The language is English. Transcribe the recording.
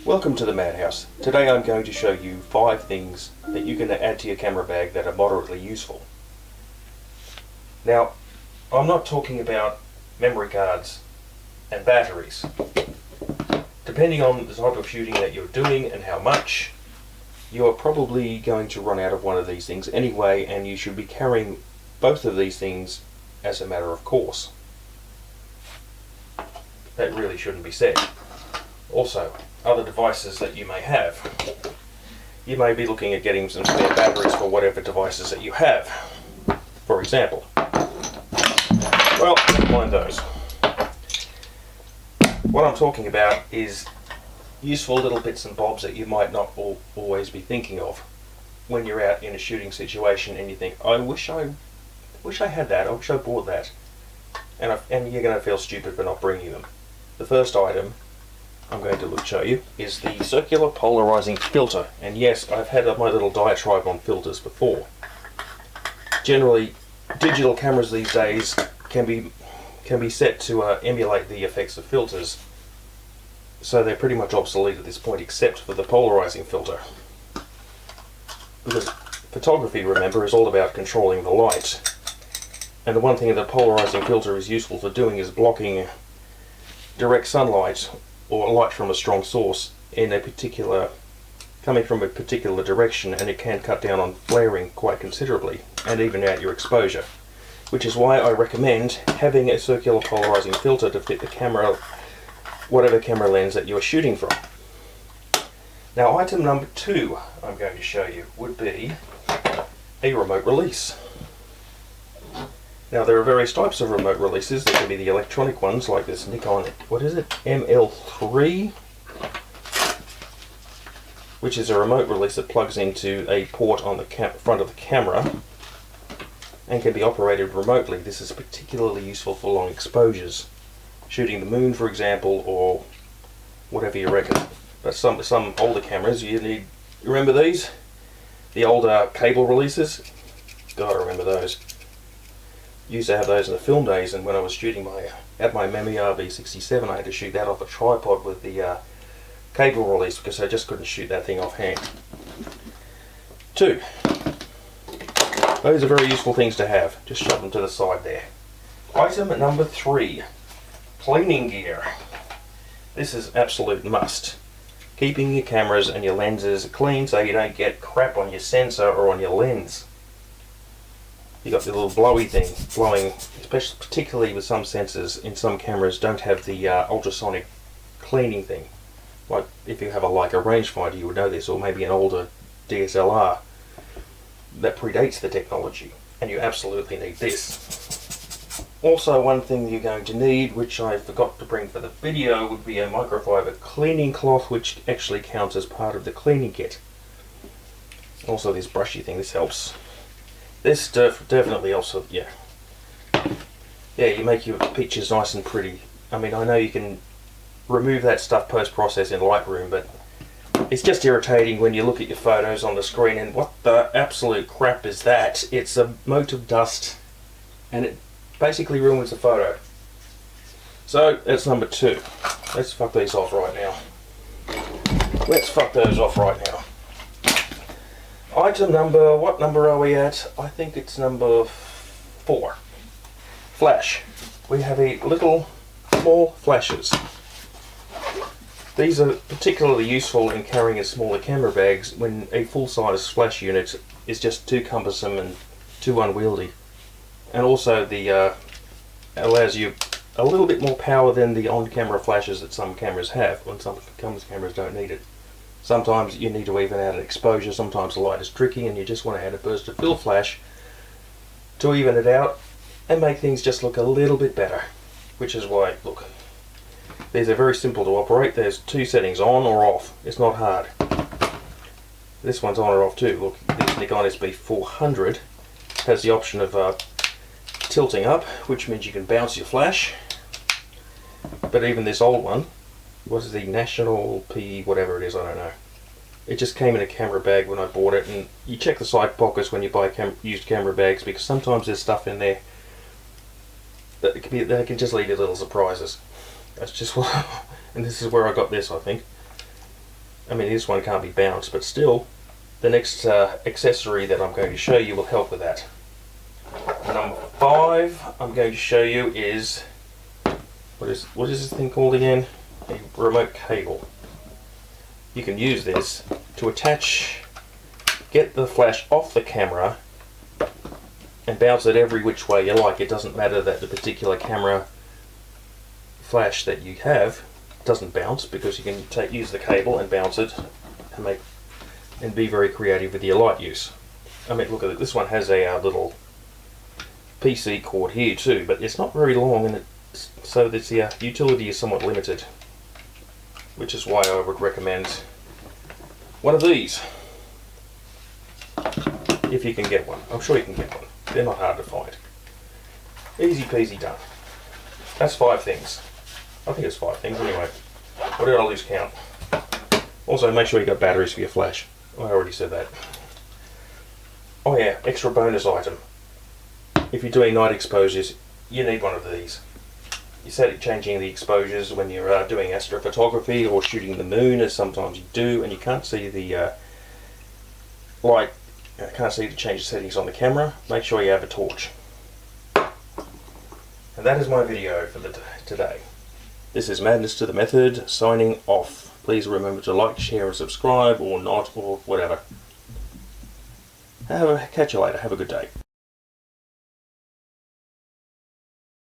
Welcome to the Madhouse. Today I'm going to show you 5 things that you can add to your camera bag that are moderately useful. Now, I'm not talking about memory cards and batteries. Depending on the type of shooting that you're doing and how much, you are probably going to run out of one of these things anyway, and you should be carrying both of these things as a matter of course. That really shouldn't be said. Also, other devices that you may have. You may be looking at getting some spare batteries for whatever devices that you have. For example. Well, never mind those. What I'm talking about is useful little bits and bobs that you might not always be thinking of when you're out in a shooting situation and you think, I wish I had that, I wish I bought that. And you're going to feel stupid for not bringing them. The first item I'm going to show you is the circular polarizing filter. And yes, I've had my little diatribe on filters before. Generally, digital cameras these days can be set to emulate the effects of filters, so they're pretty much obsolete at this point, except for the polarizing filter. Because photography, remember, is all about controlling the light. And the one thing that the polarizing filter is useful for doing is blocking direct sunlight or light from a strong source coming from a particular direction, and it can cut down on flaring quite considerably and even out your exposure. Which is why I recommend having a circular polarizing filter to fit the camera, whatever camera lens that you are shooting from. Now, item number 2 I'm going to show you would be a remote release. Now, there are various types of remote releases. There can be the electronic ones like this Nikon, what is it, ML3, which is a remote release that plugs into a port on the front of the camera and can be operated remotely. This is particularly useful for long exposures, shooting the moon, for example, or whatever you reckon. But some older cameras, you remember these? The older cable releases? Gotta remember those. Used to have those in the film days, and when I was shooting my Memi RV67, I had to shoot that off a tripod with the cable release because I just couldn't shoot that thing offhand. 2. Those are very useful things to have. Just shove them to the side there. Item number 3. Cleaning gear. This is absolute must. Keeping your cameras and your lenses clean so you don't get crap on your sensor or on your lens. You got the little blowy thing blowing, especially particularly with some sensors in some cameras don't have the ultrasonic cleaning thing. Like if you have a Leica rangefinder, you would know this, or maybe an older DSLR that predates the technology, and you absolutely need this. Also, one thing you're going to need, which I forgot to bring for the video, would be a microfiber cleaning cloth, which actually counts as part of the cleaning kit. Also, this brushy thing, this helps. This definitely also, yeah, you make your pictures nice and pretty. I mean, I know you can remove that stuff post-process in Lightroom, but it's just irritating when you look at your photos on the screen and what the absolute crap is that? It's a mote of dust, and it basically ruins the photo. So that's number 2. Let's fuck these off right now. Let's fuck those off right now. Item number, what number are we at? I think it's number 4. Flash. We have a little small flashes. These are particularly useful in carrying in smaller camera bags when a full-size flash unit is just too cumbersome and too unwieldy. And also the allows you a little bit more power than the on-camera flashes that some cameras have, when some cameras don't need it. Sometimes you need to even out an exposure, sometimes the light is tricky and you just want to add a burst of fill flash to even it out and make things just look a little bit better. Which is why, look, these are very simple to operate. There's 2 settings, on or off. It's not hard. This one's on or off too. Look, this Nikon SB400 has the option of tilting up, which means you can bounce your flash. But even this old one, what is the National P whatever it is, I don't know. It just came in a camera bag when I bought it, and you check the side pockets when you buy used camera bags, because sometimes there's stuff in there that can just leave you little surprises. That's just what, and this is where I got this, I think. I mean, this one can't be bounced, but still, the next accessory that I'm going to show you will help with that. Number 5 I'm going to show you is, what is this thing called again? A remote cable. You can use this to get the flash off the camera and bounce it every which way you like. It doesn't matter that the particular camera flash that you have doesn't bounce, because you can use the cable and bounce it and be very creative with your light use. I mean, look at it. This one has a little PC cord here too, but it's not very long, and so the utility is somewhat limited, which is why I would recommend one of these if you can get one. I'm sure you can get one. They're not hard to find. Easy peasy done. That's 5 things. I think it's 5 things anyway. Or did I lose count? Also, make sure you got batteries for your flash. I already said that. Oh yeah, extra bonus item. If you're doing night exposures, you need one of these. You set changing the exposures when you're doing astrophotography or shooting the moon, as sometimes you do, and you can't see the light, can't see to change the settings on the camera. Make sure you have a torch. And that is my video for today. This is Madness to the Method, signing off. Please remember to like, share and subscribe, or not, or whatever. Catch you later. Have a good day.